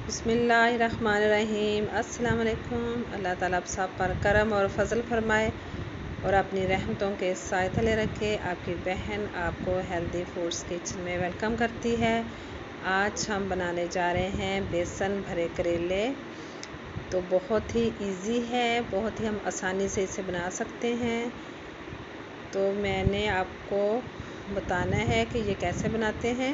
बिस्मिल्लाहिर्रहमानिर्रहीम। अस्सलाम वालेकुम। अल्लाह ताला आप सब पर करम और फजल फरमाए और अपनी रहमतों के साए तले रखे। आपकी बहन आपको हेल्दी फूड्स किचन में वेलकम करती है। आज हम बनाने जा रहे हैं बेसन भरे करेले। तो बहुत ही इजी है, बहुत ही हम आसानी से इसे बना सकते हैं। तो मैंने आपको बताना है कि ये कैसे बनाते हैं।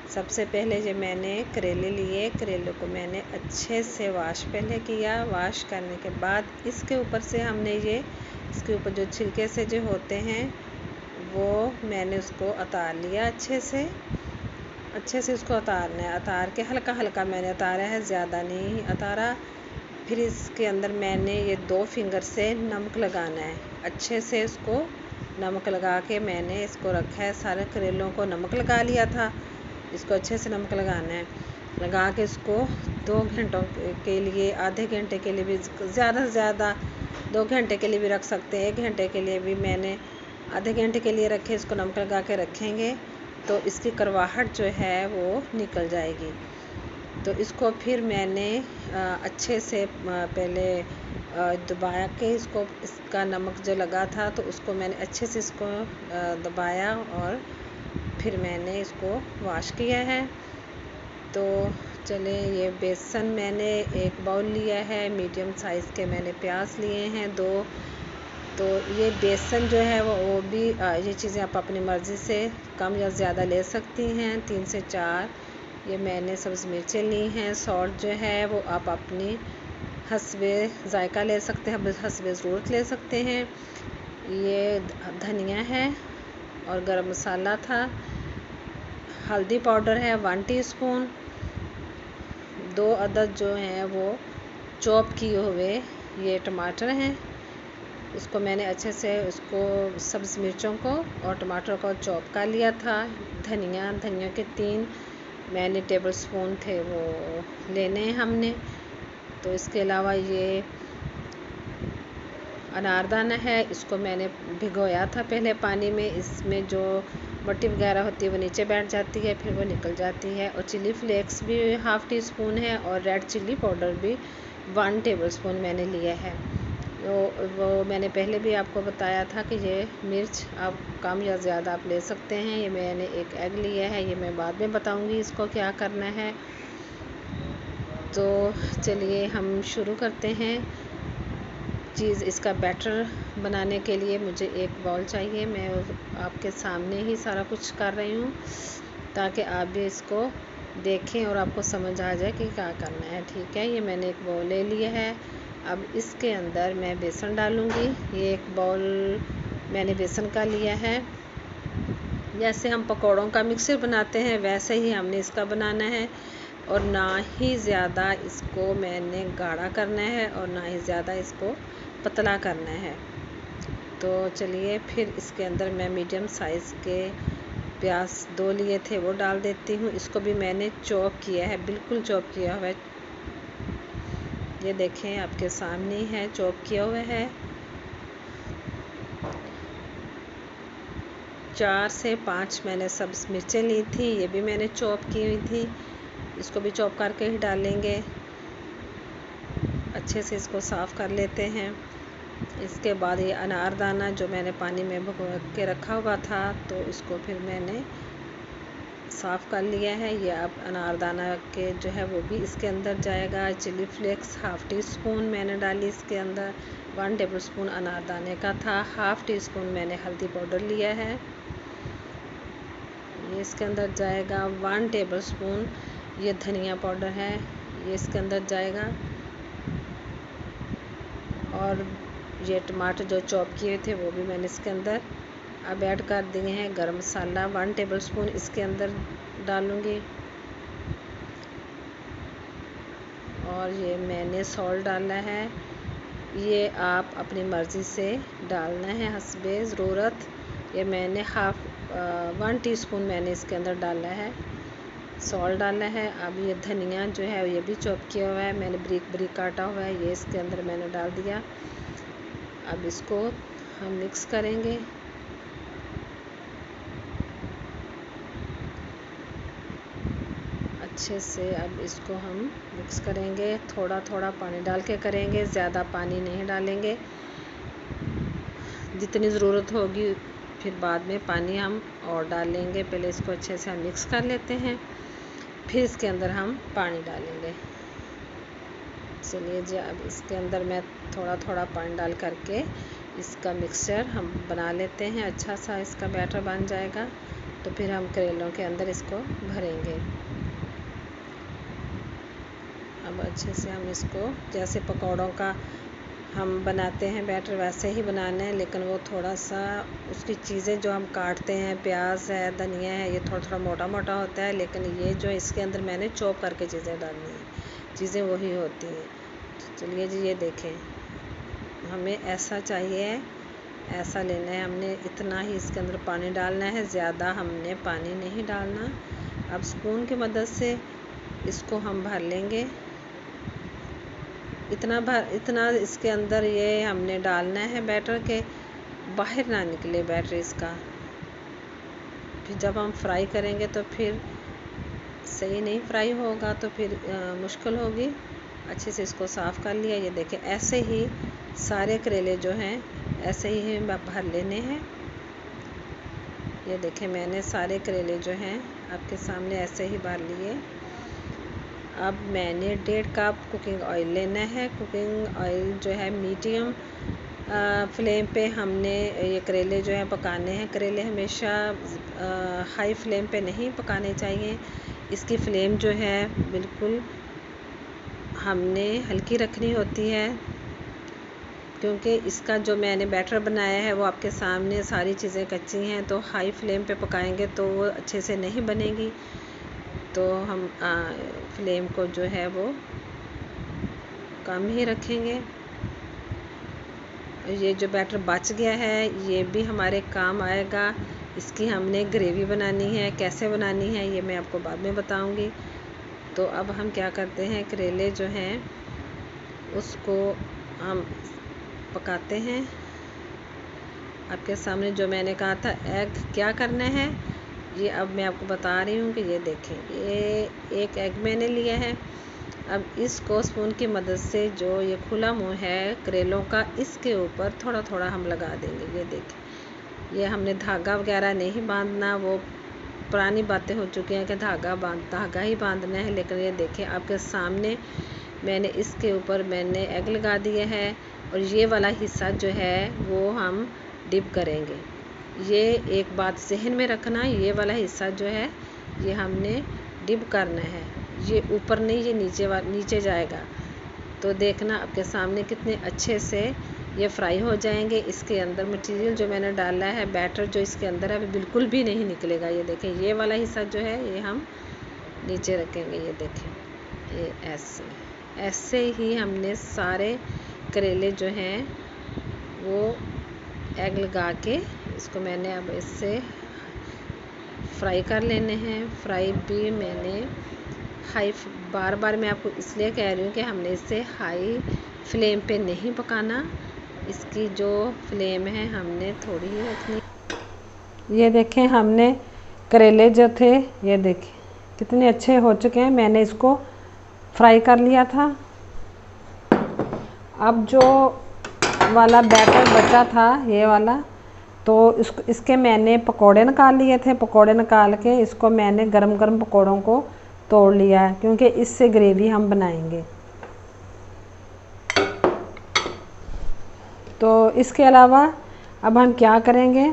सबसे पहले जो मैंने करेले लिए, करेले को मैंने अच्छे से वॉश पहले किया। वॉश करने के बाद इसके ऊपर से हमने इसके ऊपर जो छिलके से जो होते हैं वो मैंने उसको उतार लिया। अच्छे से उसको उतारना है। उतार के हल्का हल्का मैंने उतारा है, ज़्यादा नहीं उतारा। फिर इसके अंदर मैंने ये 2 फिंगर से नमक लगाना है। अच्छे से इसको नमक लगा के मैंने इसको रखा है। सारे करेलों को नमक लगा लिया था। इसको अच्छे से नमक लगाना है। लगा के इसको 2 घंटों के लिए, आधे घंटे के लिए भी, ज़्यादा से ज़्यादा 2 घंटे के लिए भी रख सकते हैं। 1 घंटे के लिए भी मैंने आधे घंटे के लिए रखे। इसको नमक लगा के रखेंगे तो इसकी करवाहट जो है वो निकल जाएगी। तो इसको फिर मैंने अच्छे से पहले दबाया के इसका नमक जो लगा था तो उसको मैंने अच्छे से इसको दबाया और फिर मैंने इसको वॉश किया है। तो चले, ये बेसन मैंने 1 बाउल लिया है। मीडियम साइज़ के मैंने प्याज लिए हैं 2। तो ये बेसन जो है वो भी ये चीज़ें आप अपनी मर्ज़ी से कम या ज़्यादा ले सकती हैं। 3 से 4 ये मैंने सब्ज़ मिर्चें ली हैं। सॉल्ट जो है वो आप अपनी हस्बे ज़ायका ले सकते हैं, हस्बे ज़रूरत ले सकते हैं। ये धनिया है और गरम मसाला था। हल्दी पाउडर है 1 टीस्पून। 2 अदद जो हैं वो चॉप किए हुए ये टमाटर हैं। इसको मैंने अच्छे से सब्ज़ मिर्चों को और टमाटर को चॉप कर लिया था। धनिया के 3 मैंने टेबल स्पून थे वो लेने हैं हमने। तो इसके अलावा ये अनारदाना है, इसको मैंने भिगोया था पहले पानी में। इसमें जो मट्टी वगैरह होती है वो नीचे बैठ जाती है, फिर वो निकल जाती है। और चिली फ्लेक्स भी 1/2 टीस्पून है और रेड चिली पाउडर भी 1 टेबल स्पून मैंने लिया है। वो मैंने पहले भी आपको बताया था कि ये मिर्च आप कम या ज़्यादा आप ले सकते हैं। ये मैंने 1 एग लिया है, ये मैं बाद में बताऊँगी इसको क्या करना है। तो चलिए हम शुरू करते हैं। इसका बैटर बनाने के लिए मुझे 1 बाउल चाहिए। मैं आपके सामने ही सारा कुछ कर रही हूँ ताकि आप भी इसको देखें और आपको समझ आ जाए कि क्या करना है। ठीक है, ये मैंने 1 बाउल ले लिया है। अब इसके अंदर मैं बेसन डालूँगी। ये 1 बाउल मैंने बेसन का लिया है। जैसे हम पकौड़ों का मिक्सचर बनाते हैं वैसे ही हमने इसका बनाना है और ना ही ज़्यादा इसको मैंने गाढ़ा करना है और ना ही ज़्यादा इसको पतला करना है। तो चलिए फिर इसके अंदर मैं मीडियम साइज़ के प्याज 2 लिए थे वो डाल देती हूँ। इसको भी मैंने चॉप किया है, बिल्कुल चॉप किया हुआ है। ये देखें आपके सामने है, चॉप किया हुआ है। 4 से 5 मैंने सब्ज़ मिर्चें ली थी, ये भी मैंने चॉप की हुई थी। इसको भी चॉप करके ही डालेंगे। अच्छे से इसको साफ़ कर लेते हैं। इसके बाद ये अनारदाना जो मैंने पानी में भिगो के रखा हुआ था तो इसको फिर मैंने साफ़ कर लिया है। ये अब अनारदाना के जो है वो भी इसके अंदर जाएगा। चिली फ्लेक्स 1/2 टीस्पून मैंने डाली इसके अंदर। 1 टेबल स्पून अनारदाने का था। 1/2 टीस्पून मैंने हल्दी पाउडर लिया है, ये इसके अंदर जाएगा। 1 टेबल स्पून ये धनिया पाउडर है, ये इसके अंदर जाएगा। और ये टमाटर जो चॉप किए थे वो भी मैंने इसके अंदर अब ऐड कर दिए हैं। गरम मसाला 1 टेबल स्पून इसके अंदर डालूँगी। और ये मैंने सॉल्ट डाला है, ये आप अपनी मर्ज़ी से डालना है हस्बे ज़रूरत। ये मैंने 1 टीस्पून मैंने इसके अंदर डाला है, सॉल्ट डाला है। अब ये धनिया जो है ये भी चॉप किया हुआ है, मैंने बारीक बारीक काटा हुआ है, ये इसके अंदर मैंने डाल दिया। अब इसको हम मिक्स करेंगे। अच्छे से अब इसको हम मिक्स करेंगे, थोड़ा थोड़ा पानी डाल के करेंगे, ज़्यादा पानी नहीं डालेंगे। जितनी ज़रूरत होगी फिर बाद में पानी हम और डाल लेंगे। पहले इसको अच्छे से हम मिक्स कर लेते हैं, फिर इसके अंदर हम पानी डालेंगे। चलिए जी, अब इसके अंदर मैं थोड़ा थोड़ा पानी डाल करके इसका मिक्सचर हम बना लेते हैं। अच्छा सा इसका बैटर बन जाएगा तो फिर हम करेलों के अंदर इसको भरेंगे। अब अच्छे से हम इसको जैसे पकौड़ों का हम बनाते हैं बैटर वैसे ही बनाना है, लेकिन वो थोड़ा सा उसकी चीज़ें जो हम काटते हैं, प्याज है, धनिया है, ये थोड़ा थोड़ा मोटा मोटा होता है, लेकिन ये जो इसके अंदर मैंने चॉप करके चीज़ें डालनी है, चीज़ें वही होती हैं। चलिए जी, ये देखें, हमें ऐसा चाहिए, ऐसा लेना है। हमने इतना ही इसके अंदर पानी डालना है, ज़्यादा हमने पानी नहीं डालना। अब स्पून की मदद से इसको हम भर लेंगे। इतना इसके अंदर ये हमने डालना है बैटर के बाहर ना निकले बैटर इसका। फिर जब हम फ्राई करेंगे तो फिर सही नहीं फ्राई होगा, तो फिर मुश्किल होगी। अच्छे से इसको साफ़ कर लिया। ये देखें, ऐसे ही सारे करेले जो हैं ऐसे ही भर लेने हैं। ये देखें, मैंने सारे करेले जो हैं आपके सामने ऐसे ही भर लिए। अब मैंने 1.5 कप कुकिंग ऑयल लेना है। कुकिंग ऑयल जो है मीडियम फ्लेम पे हमने ये करेले जो हैं पकाने हैं। करेले हमेशा हाई फ्लेम पे नहीं पकाने चाहिए। इसकी फ्लेम जो है बिल्कुल हमने हल्की रखनी होती है, क्योंकि इसका जो मैंने बैटर बनाया है वो आपके सामने सारी चीज़ें कच्ची हैं, तो हाई फ्लेम पे पकाएंगे तो वो अच्छे से नहीं बनेगी। तो हम फ्लेम को जो है वो कम ही रखेंगे। ये जो बैटर बच गया है ये भी हमारे काम आएगा। इसकी हमने ग्रेवी बनानी है, कैसे बनानी है ये मैं आपको बाद में बताऊंगी। तो अब हम क्या करते हैं, करेले जो हैं उसको हम पकाते हैं। आपके सामने जो मैंने कहा था एग क्या करना है, ये अब मैं आपको बता रही हूँ कि ये देखें, ये एक एग मैंने लिया है। अब इसको स्पून की मदद से जो ये खुला मुंह है करेलों का, इसके ऊपर थोड़ा थोड़ा हम लगा देंगे। ये देखें, ये हमने धागा वगैरह नहीं बांधना, वो पुरानी बातें हो चुकी हैं कि धागा ही बांधना है। लेकिन ये देखें, आपके सामने मैंने इसके ऊपर मैंने एग लगा दिया है, और ये वाला हिस्सा जो है वो हम डिप करेंगे। ये एक बात जहन में रखना, ये वाला हिस्सा जो है ये हमने डिप करना है। ये ऊपर नहीं, ये नीचे जाएगा। तो देखना आपके सामने कितने अच्छे से ये फ्राई हो जाएंगे। इसके अंदर मटेरियल जो मैंने डाला है, बैटर जो इसके अंदर है बिल्कुल भी नहीं निकलेगा। ये देखें, ये वाला हिस्सा जो है ये हम नीचे रखेंगे। ये देखें, ये ऐसे ही हमने सारे करेले जो हैं वो एग लगा के इसको मैंने अब इससे फ्राई कर लेने हैं। फ्राई भी मैंने बार बार मैं आपको इसलिए कह रही हूँ कि हमने इसे हाई फ्लेम पे नहीं पकाना। इसकी जो फ्लेम है हमने थोड़ी ही रखनी। ये देखें, हमने करेले जो थे ये देखें कितने अच्छे हो चुके हैं। मैंने इसको फ्राई कर लिया था। अब जो वाला बैटर बचा था ये वाला, तो इसके मैंने पकोड़े निकाल लिए थे। पकोड़े निकाल के इसको मैंने गरम गरम पकोड़ों को तोड़ लिया है, क्योंकि इससे ग्रेवी हम बनाएंगे। तो इसके अलावा अब हम क्या करेंगे,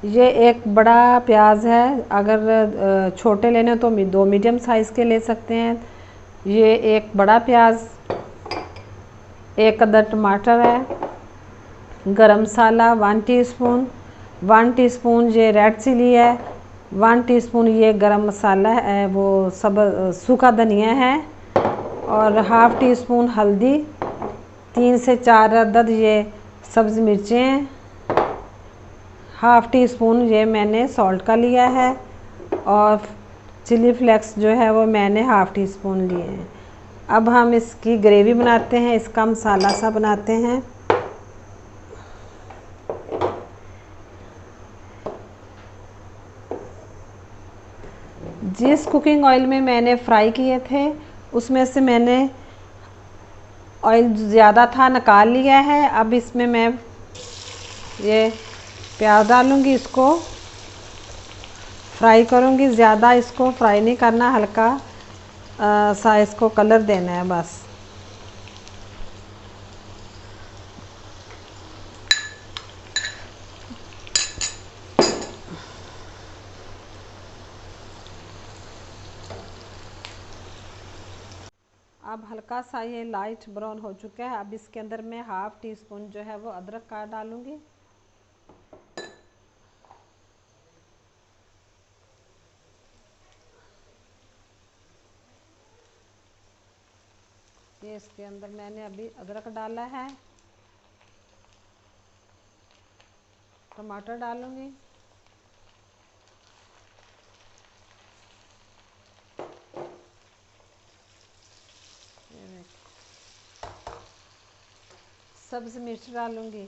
ये एक बड़ा प्याज है, अगर छोटे लेने तो 2 मीडियम साइज़ के ले सकते हैं। ये एक बड़ा प्याज, 1 अदद टमाटर है, गरम मसाला 1 टीस्पून, 1 टीस्पून ये रेड चिली है, 1 टीस्पून ये गरम मसाला है, वो सब सूखा धनिया है, और ½ टीस्पून हल्दी, 3 से 4 अदद ये सब्ज़ मिर्चें हैं, ½ टीस्पून ये मैंने सॉल्ट का लिया है, और चिली फ्लेक्स जो है वो मैंने ½ टीस्पून लिए हैं। अब हम इसकी ग्रेवी बनाते हैं, इसका मसाला सा बनाते हैं। जिस कुकिंग ऑयल में मैंने फ्राई किए थे उसमें से मैंने ऑयल ज़्यादा था निकाल लिया है। अब इसमें मैं ये प्याज डालूँगी, इसको फ्राई करूँगी। ज़्यादा इसको फ्राई नहीं करना, हल्का सा इसको कलर देना है बस। अब हल्का सा ये लाइट ब्राउन हो चुका है। अब इसके अंदर मैं 1/2 टीस्पून जो है वो अदरक का डालूँगी। ये इसके अंदर मैंने अभी अदरक डाला है। टमाटर डालूँगी। सब्ज़ मिर्च डालूँगी।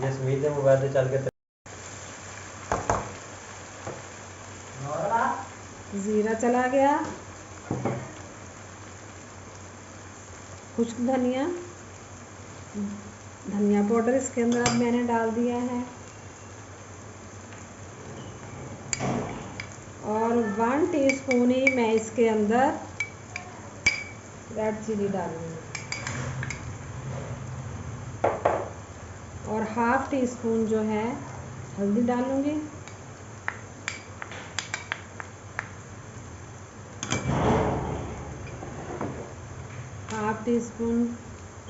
ये सुमित है मोबाइल से चल के ज़ीरा चला गया, खुश्क धनिया, धनिया पाउडर इसके अंदर अब मैंने डाल दिया है, और 1 टीस्पून ही मैं इसके अंदर रेड चिली डालूँगी, और 1/2 टीस्पून जो है हल्दी डालूँगी। हाफ टी स्पून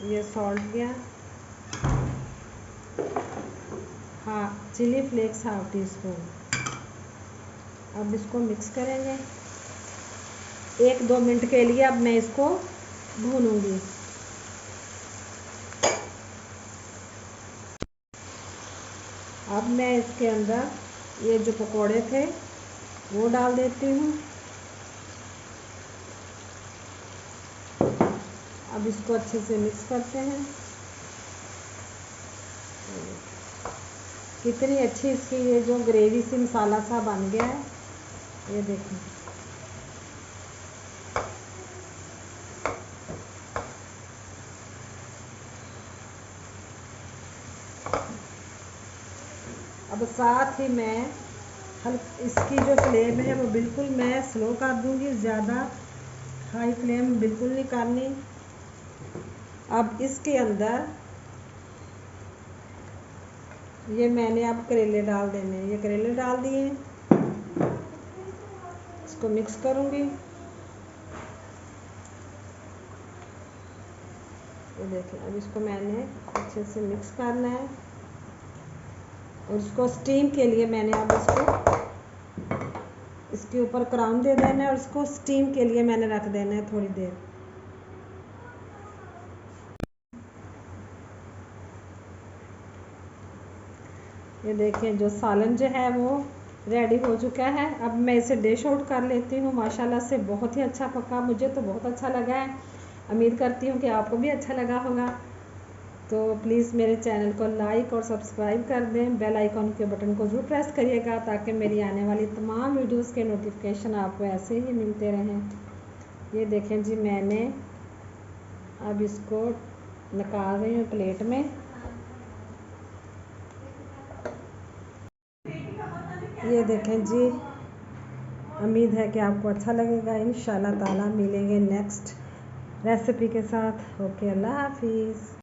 ये सॉल्ट गया, हाँ चिली फ्लेक्स 1/2 टीस्पून। अब इसको मिक्स करेंगे 1-2 मिनट के लिए। अब मैं इसको भूनूंगी। अब मैं इसके अंदर ये जो पकोड़े थे वो डाल देती हूँ। अब इसको अच्छे से मिक्स करते हैं। कितनी अच्छी इसकी ये जो ग्रेवी सी मसाला सा बन गया है, ये देखें। अब साथ ही मैं इसकी जो फ्लेम है वो बिल्कुल मैं स्लो कर दूंगी, ज़्यादा हाई फ्लेम बिल्कुल नहीं करनी। अब इसके अंदर ये मैंने अब करेले डाल देने हैं। ये करेले डाल दिए, इसको मिक्स करूंगी। ये देखें, अब इसको मैंने अच्छे से मिक्स करना है, और इसको स्टीम के लिए मैंने अब इसको इसके ऊपर क्राउन दे देना है, और इसको स्टीम के लिए मैंने रख देना है थोड़ी देर। ये देखें, जो सालन जो है वो रेडी हो चुका है। अब मैं इसे डिश आउट कर लेती हूँ। माशाल्लाह से बहुत ही अच्छा पका, मुझे तो बहुत अच्छा लगा है। उम्मीद करती हूँ कि आपको भी अच्छा लगा होगा। तो प्लीज़ मेरे चैनल को लाइक और सब्सक्राइब कर दें। बेल आइकॉन के बटन को ज़रूर प्रेस करिएगा ताकि मेरी आने वाली तमाम वीडियोस के नोटिफिकेशन आपको ऐसे ही मिलते रहें। ये देखें जी, मैंने अब इसको निकाल रही हूँ प्लेट में। ये देखें जी, उम्मीद है कि आपको अच्छा लगेगा। इंशाल्लाह ताला मिलेंगे नेक्स्ट रेसिपी के साथ। ओके, अल्लाह हाफिज़।